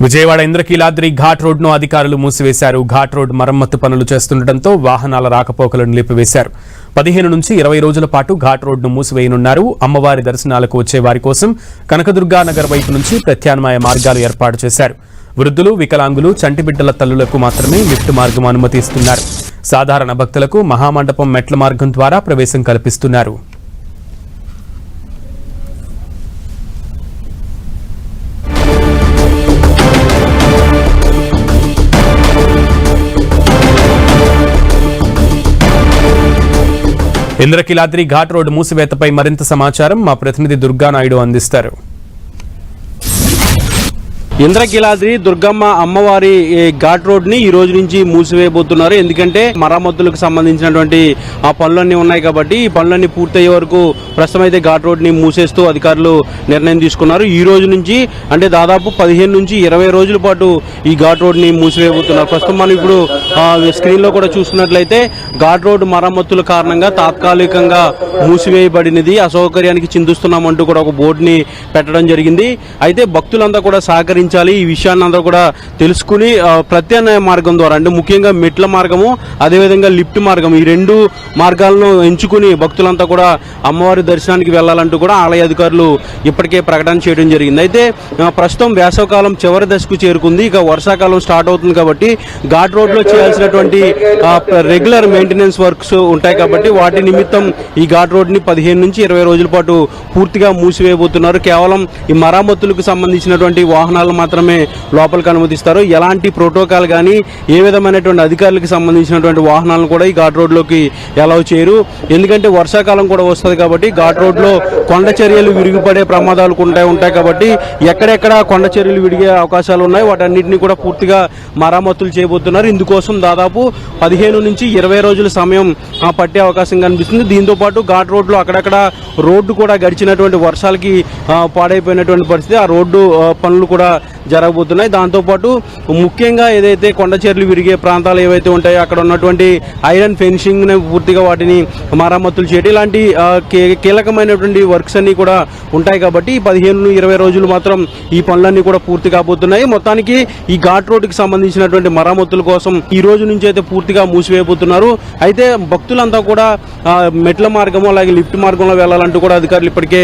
విజయవాడ ఇంద్రకీలాద్రి ఘాట్ రోడ్ను అధికారులు మూసివేశారు. ఘాట్ రోడ్ మరమ్మతు పనులు చేస్తుండటంతో వాహనాల రాకపోకలను నిలిపివేశారు. 15 నుంచి 20 రోజుల పాటు ఘాట్ రోడ్ను మూసివేయనున్నారు. అమ్మవారి దర్శనాలకు వచ్చే వారి కోసం కనకదుర్గా నగర్ వైపు నుంచి ప్రత్యామ్నాయ మార్గాలు ఏర్పాటు చేశారు. వృద్ధులు, వికలాంగులు, చంటిబిడ్డల తల్లులకు మాత్రమే లిఫ్ట్ మార్గం అనుమతిస్తున్నారు. సాధారణ భక్తులకు మహామండపం మెట్ల మార్గం ద్వారా ప్రవేశం కల్పిస్తున్నారు. ఇంద్రకీలాద్రి ఘాట్ రోడ్డు మూసివేతపై మరింత సమాచారం మా ప్రతినిధి దుర్గానాయుడు అందిస్తారు. ఇంద్రకీలాద్రి దుర్గమ్మ అమ్మవారి ఘాట్ రోడ్ ని ఈ రోజు నుంచి మూసివేయబోతున్నారు. ఎందుకంటే మరమ్మతులకు సంబంధించినటువంటి ఆ పనులన్నీ ఉన్నాయి కాబట్టి ఈ పనులన్నీ పూర్తయ్యే వరకు ప్రస్తుతం అయితే ఘాట్ రోడ్ ని మూసేస్తూ అధికారులు నిర్ణయం తీసుకున్నారు. ఈ రోజు నుంచి అంటే దాదాపు 15 నుంచి 20 రోజుల పాటు ఈ ఘాట్ రోడ్ ని మూసివేయబోతున్నారు. ప్రస్తుతం మనం ఇప్పుడు స్క్రీన్ లో కూడా చూస్తున్నట్లయితే ఘాట్ రోడ్ మరమ్మతుల కారణంగా తాత్కాలికంగా మూసివేయబడినది, అసౌకర్యానికి చిందుస్తున్నామంటూ కూడా ఒక బోర్డుని పెట్టడం జరిగింది. అయితే భక్తులంతా కూడా సహకరించాలి, ఈ విషయాన్ని అందరూ కూడా తెలుసుకుని ప్రత్యామ్నాయ మార్గం ద్వారా అంటే ముఖ్యంగా మెట్ల మార్గము అదేవిధంగా లిఫ్ట్ మార్గం ఈ రెండు మార్గాలను ఎంచుకుని భక్తులంతా కూడా అమ్మవారి దర్శనానికి వెళ్లాలంటూ కూడా ఆలయ అధికారులు ఇప్పటికే ప్రకటన చేయడం జరిగింది. అయితే ప్రస్తుతం వేసవకాలం చివరి దశకు చేరుకుంది, ఇక వర్షాకాలం స్టార్ట్ అవుతుంది కాబట్టి ఘాట్ రోడ్ లో చేయాల్సినటువంటి రెగ్యులర్ మెయింటెనెన్స్ వర్క్స్ ఉంటాయి కాబట్టి వాటి నిమిత్తం ఈ ఘాట్ రోడ్ ని 15 నుంచి 20 రోజుల పాటు పూర్తిగా మూసివేయబోతున్నారు. కేవలం ఈ మరమ్మతులకు సంబంధించినటువంటి వాహనాలు మాత్రమే లోపలికి అనుమతిస్తారు. ఎలాంటి ప్రోటోకాల్ కానీ ఏ విధమైనటువంటి అధికారులకు సంబంధించినటువంటి వాహనాలను కూడా ఈ ఘాట్ రోడ్ లోకి అలౌ చేయరు. ఎందుకంటే వర్షాకాలం కూడా వస్తుంది కాబట్టి ఘాట్ రోడ్ లో కొండ చర్యలు విరిగిపడే ప్రమాదాలు ఉంటాయి కాబట్టి ఎక్కడెక్కడ కొండ చర్యలు విడిగే అవకాశాలు ఉన్నాయి వాటన్నిటిని కూడా పూర్తిగా మరమ్మతులు చేయబోతున్నారు. ఇందుకోసం దాదాపు 15 నుంచి 20 రోజుల సమయం పట్టే అవకాశం కనిపిస్తుంది. దీంతో పాటు ఘాట్ రోడ్ లో అక్కడక్కడ రోడ్డు కూడా గడిచినటువంటి వర్షాలకి పాడైపోయినటువంటి పరిస్థితి, ఆ రోడ్డు పనులు కూడా జరగబోతున్నాయి. దాంతోపాటు ముఖ్యంగా ఏదైతే కొండ చర్యలు విరిగే ప్రాంతాలు ఏవైతే ఉంటాయో అక్కడ ఉన్నటువంటి ఐరన్ ఫెన్సింగ్ పూర్తిగా వాటిని మరమ్మతులు చేయడం ఇలాంటి కీలకమైనటువంటి వర్క్స్ అన్ని కూడా ఉంటాయి కాబట్టి 15-20 రోజులు మాత్రం ఈ పనులన్నీ కూడా పూర్తి కాబోతున్నాయి. మొత్తానికి ఈ ఘాట్ రోడ్డుకి సంబంధించినటువంటి మరమ్మతుల కోసం ఈ రోజు నుంచి అయితే పూర్తిగా మూసివేయబోతున్నారు. అయితే భక్తులంతా కూడా మెట్ల మార్గం అలాగే లిఫ్ట్ మార్గంలో వెళ్లాలంటూ కూడా అధికారులు ఇప్పటికే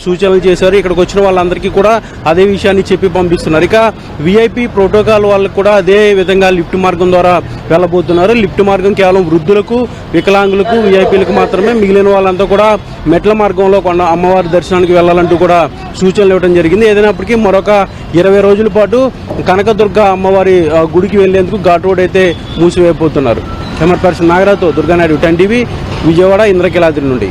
సూచనలు చేశారు. ఇక్కడికి వచ్చిన వాళ్ళందరికీ కూడా అదే విషయాన్ని చెప్పి పంపిస్తున్నారు. ఇక విఐపి ప్రోటోకాల్ వాళ్ళకు కూడా అదే విధంగా లిఫ్ట్ మార్గం ద్వారా వెళ్ళబోతున్నారు. లిఫ్ట్ మార్గం కేవలం వృద్ధులకు, వికలాంగులకు, విఐపీలకు మాత్రమే, మిగిలిన వాళ్ళంతా కూడా మెట్ల మార్గంలో అమ్మవారి దర్శనానికి వెళ్లాలంటూ కూడా సూచనలు ఇవ్వడం జరిగింది. ఏదైనప్పటికీ మరొక 20 రోజుల పాటు కనకదుర్గ అమ్మవారి గుడికి వెళ్లేందుకు ఘాట్ రోడ్ అయితే మూసివేయబోతున్నారు. కెమెరా పర్సన్ నాగరాజుతో దుర్గానాయుడు, 10 టీవీ, విజయవాడ, ఇంద్రకీలాద్రి నుండి.